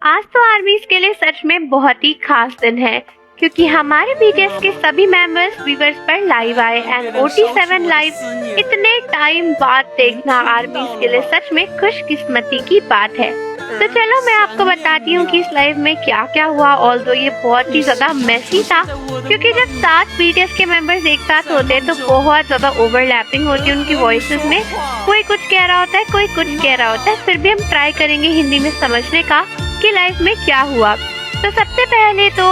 आज तो आर्मीज के लिए सच में बहुत ही खास दिन है क्योंकि हमारे बीटीएस के सभी मेंबर्स व्यूअर्स पर लाइव आए एंड OT7 लाइव इतने टाइम बाद देखना आर्मीज के लिए सच में खुशकिस्मती की बात है। तो चलो मैं आपको बताती हूँ कि इस लाइव में क्या क्या हुआ। ऑल्दो ये बहुत ही ज्यादा मेसी था क्योंकि जब 7 बीटीएस के मेंबर्स एक साथ होते हैं तो बहुत ज्यादा ओवरलैपिंग होती है उनकी वॉइसेस में। कोई कुछ कह रहा होता है, कोई कुछ कह रहा होता है। फिर भी हम ट्राई करेंगे हिंदी में समझने का कि लाइव में क्या हुआ। तो सबसे पहले तो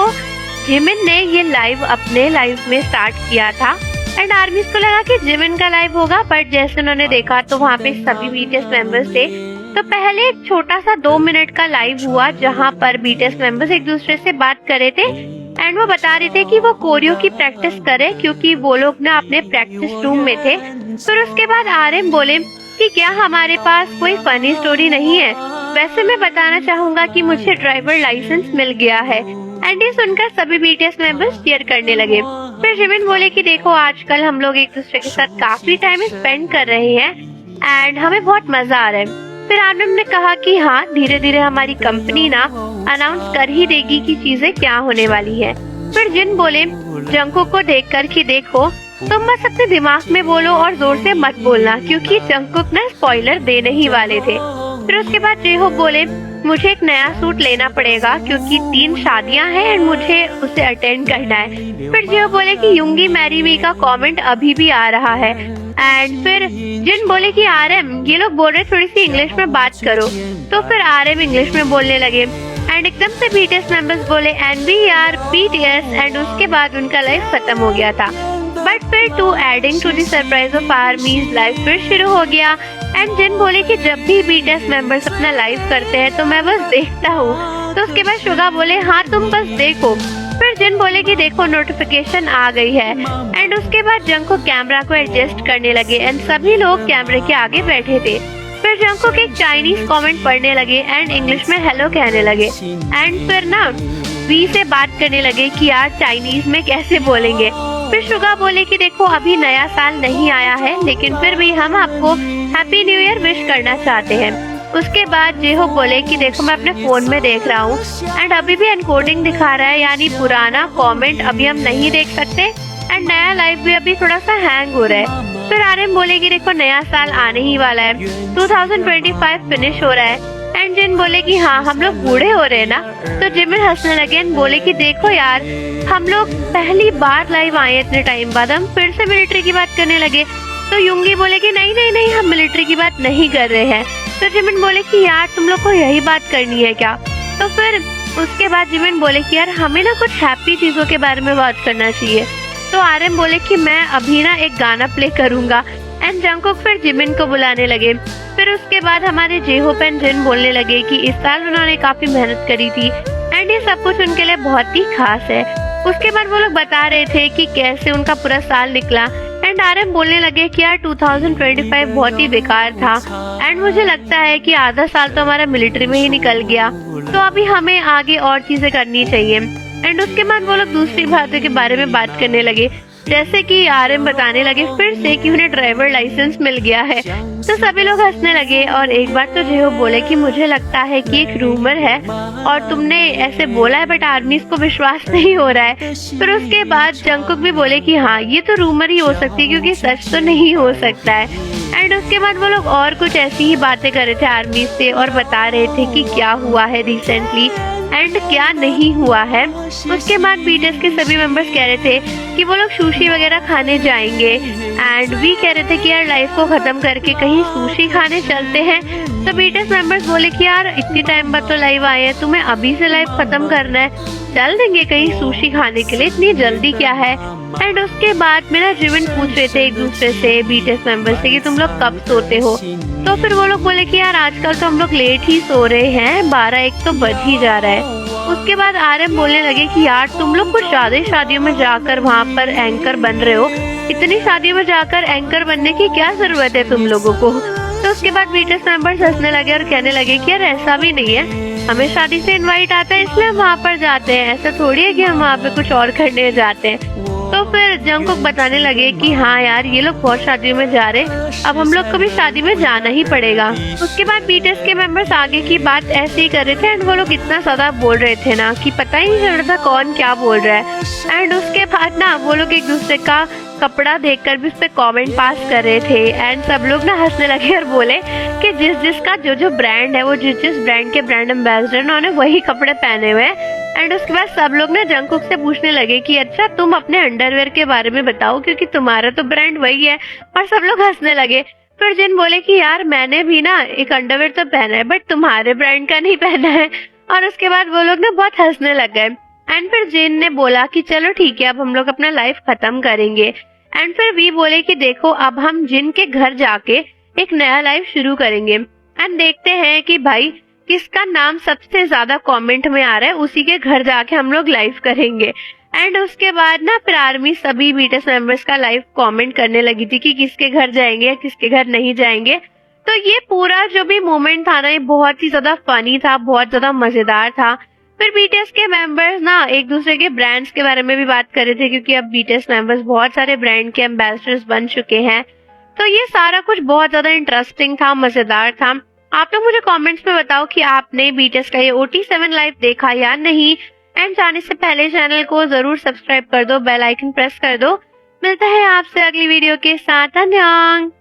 जिमिन ने ये लाइव अपने लाइव में स्टार्ट किया था एंड आर्मीज को लगा कि जिमिन का लाइव होगा, बट जैसे उन्होंने देखा तो वहाँ पे सभी बीटीएस मेंबर्स थे। तो पहले एक छोटा सा 2 मिनट का लाइव हुआ जहाँ पर बीटीएस मेंबर्स एक दूसरे से बात कर रहे थे एंड वो बता रहे थे कि वो कोरियो की प्रैक्टिस करे क्योंकि वो लोग ना अपने प्रैक्टिस रूम में थे। फिर उसके बाद RM बोले कि क्या हमारे पास कोई फनी स्टोरी नहीं है। वैसे मैं बताना चाहूँगा कि मुझे ड्राइवर लाइसेंस मिल गया है एंड ये सुनकर सभी बीटीएस मेंबर्स चीयर करने लगे। फिर जिमिन बोले कि देखो आजकल हम लोग एक दूसरे के साथ काफी टाइम स्पेंड कर रहे हैं एंड हमें बहुत मजा आ रहा है। फिर आनंद ने कहा कि हाँ धीरे धीरे हमारी कंपनी ना अनाउंस कर ही देगी कि चीजें क्या होने वाली है। फिर जिन बोले जंकुक को देखकर कि देखो तुम बस अपने दिमाग में बोलो और जोर से मत बोलना क्योंकि जंकुक ना स्पॉइलर देने ही वाले थे। फिर उसके बाद जेहोप बोले मुझे एक नया सूट लेना पड़ेगा क्योंकि 3 शादियां हैं एंड मुझे उसे अटेंड करना है। फिर जेहोप बोले कि युंगी मैरी मी का कमेंट अभी भी आ रहा है एंड फिर जिन बोले कि RM ये लोग बोल रहे थोड़ी सी इंग्लिश में बात करो। तो फिर RM इंग्लिश में बोलने लगे एंड एकदम से बीटीएस मेंबर्स बोले and we are BTS and उसके बाद उनका लाइफ खत्म हो गया था। बट फिर to adding to the surprise of army's life फिर शुरू हो गया एंड जिन बोले कि जब भी बीटीएस मेंबर्स अपना लाइव करते हैं तो मैं बस देखता हूँ। तो उसके बाद शुगा बोले हाँ तुम बस देखो। फिर जिन बोले कि देखो नोटिफिकेशन आ गई है एंड उसके बाद जंकुक कैमरा को एडजस्ट करने लगे एंड सभी लोग कैमरे के आगे बैठे थे। फिर जंकुक एक चाइनीज कमेंट पढ़ने लगे एंड इंग्लिश में हेलो कहने लगे एंड फिर ना वी से बात करने लगे कि यार चाइनीज में कैसे बोलेंगे। फिर शुगा बोले कि देखो अभी नया साल नहीं आया है लेकिन फिर भी हम आपको हैप्पी न्यू ईयर विश करना चाहते हैं। उसके बाद जेहोप बोले कि देखो मैं अपने फोन में देख रहा हूँ एंड अभी भी एनकोडिंग दिखा रहा है यानी पुराना कमेंट अभी हम नहीं देख सकते एंड नया लाइव भी अभी थोड़ा सा हैंग हो रहा है। फिर RM बोले कि देखो नया साल आने ही वाला है, 2025 फिनिश हो रहा है एंड जिन बोले कि हाँ हम लोग बूढ़े हो रहे हैं ना। तो जिमिन हंसने लगे एंड बोले कि देखो यार हम लोग पहली बार लाइव आए इतने टाइम बाद, हम फिर से मिलिट्री की बात करने लगे। तो युंगी बोले कि नहीं नहीं नहीं हम मिलिट्री की बात नहीं कर रहे हैं। तो जिमिन बोले कि यार तुम लोग को यही बात करनी है क्या। तो फिर उसके बाद जिमिन बोले कि यार हमें ना कुछ हैप्पी चीजों के बारे में बात करना चाहिए। तो RM बोले कि मैं अभी ना एक गाना प्ले करूंगा एंड जंकुक फिर जिमिन को बुलाने लगे। फिर उसके बाद हमारे जेहोप एंड जिन बोलने लगे कि इस साल उन्होंने काफी मेहनत करी थी एंड ये सब कुछ उनके लिए बहुत ही खास है। उसके बाद वो लोग बता रहे थे कि कैसे उनका पूरा साल निकला एंड RM बोलने लगे कि यार 2025 बहुत ही बेकार था एंड मुझे लगता है कि आधा साल तो हमारा मिलिट्री में ही निकल गया, तो अभी हमें आगे और चीजें करनी चाहिए। एंड उसके बाद वो लोग दूसरी बातों के बारे में बात करने लगे जैसे कि RM बताने लगे फिर से कि उन्हें ड्राइवर लाइसेंस मिल गया है। तो सभी लोग हंसने लगे और एक बार तो जेहोप बोले कि मुझे लगता है कि एक रूमर है और तुमने ऐसे बोला है बट आर्मीज को विश्वास नहीं हो रहा है। फिर उसके बाद जंकुक भी बोले कि हाँ ये तो रूमर ही हो सकती है क्योंकि सच तो नहीं हो सकता है। एंड उसके बाद वो लोग और कुछ ऐसी ही बातें कर रहे थे आर्मीज से और बता रहे थे कि क्या हुआ है रिसेंटली एंड क्या नहीं हुआ है। उसके बाद बीटीएस के सभी मेंबर्स कह रहे थे कि वो लोग सुशी वगैरह खाने जाएंगे एंड वी कह रहे थे कि यार लाइफ को खत्म करके कहीं सुशी खाने चलते हैं। तो बीटीएस मेंबर्स बोले कि यार इतनी टाइम बाद तो लाइव आए हैं, तुम्हें अभी से लाइफ खत्म करना है, चल देंगे कहीं सुशी खाने के लिए, इतनी जल्दी क्या है। एंड उसके बाद मेरा जिमिन पूछ रहे थे एक दूसरे से बीटीएस मेंबर्स से कि तुम लोग कब सोते हो। तो फिर वो लोग बोले कि यार आजकल तो हम लोग लेट ही सो रहे हैं, 12-1 तो बज ही जा रहा है। उसके बाद RM बोलने लगे कि यार तुम लोग कुछ शादियों में जाकर वहाँ पर एंकर बन रहे हो, इतनी शादियों में जाकर एंकर बनने की क्या जरूरत है तुम लोगों को। तो उसके बाद बीटीएस मेंबर्स हंसने लगे और कहने लगे कि यार ऐसा भी नहीं है, हमें शादी से इनवाइट आता है इसलिए हम वहाँ पर जाते हैं, ऐसा थोड़ी है कि हम वहाँ पे कुछ और करने जाते हैं। तो फिर जंगकुक बताने लगे कि हाँ यार ये लोग बहुत शादियों में जा रहे, अब हम लोग को भी शादी में जाना ही पड़ेगा। उसके बाद बीटीएस के मेंबर्स आगे की बात ऐसे ही कर रहे थे एंड वो लोग इतना ज्यादा बोल रहे थे ना कि पता ही नहीं चल रहा था कौन क्या बोल रहा है। एंड उसके बाद ना वो लोग एक दूसरे का कपड़ा देखकर भी उस पर कॉमेंट पास कर रहे थे एंड सब लोग ना हंसने लगे और बोले कि जिसका जो ब्रांड है, वो जिस ब्रांड के ब्रांड एम्बेसडर उन्होंने वही कपड़े पहने हुए हैं। एंड उसके बाद सब लोग ना जंगकुक से पूछने लगे कि अच्छा तुम अपने अंडरवेयर के बारे में बताओ क्योंकि तुम्हारा तो ब्रांड वही है, और सब लोग हंसने लगे। फिर जिन बोले कि यार मैंने भी ना एक अंडरवेयर तो पहना है बट तुम्हारे ब्रांड का नहीं पहना है, और उसके बाद वो लोग ना बहुत हंसने लग गए। एंड फिर जिन ने बोला कि चलो ठीक है अब हम लोग अपना लाइफ खत्म करेंगे। एंड फिर वी बोले कि देखो अब हम जिन के घर जाके एक नया लाइफ शुरू करेंगे एंड देखते हैं कि भाई किसका नाम सबसे ज्यादा कमेंट में आ रहा है, उसी के घर जाके हम लोग लाइव करेंगे। एंड उसके बाद ना फिर आर्मी सभी बीटीएस मेंबर्स का लाइव कमेंट करने लगी थी कि किसके घर जाएंगे या किसके घर नहीं जाएंगे। तो ये पूरा जो भी मोमेंट था ना ये बहुत ही ज्यादा फनी था, बहुत ज्यादा मजेदार था। फिर बीटीएस के मेंबर्स ना एक दूसरे के ब्रांड्स के बारे में भी बात कर रहे थे क्योंकि अब बीटीएस मेंबर्स बहुत सारे ब्रांड के एम्बेसडर्स बन चुके हैं। तो ये सारा कुछ बहुत ज्यादा इंटरेस्टिंग था, मजेदार था। आप लोग मुझे कमेंट्स में बताओ कि आपने बीटीएस का ये OT7 लाइव देखा या नहीं। एंड जाने से पहले चैनल को जरूर सब्सक्राइब कर दो, बेल आइकन प्रेस कर दो। मिलता है आपसे अगली वीडियो के साथ। अन्यंग।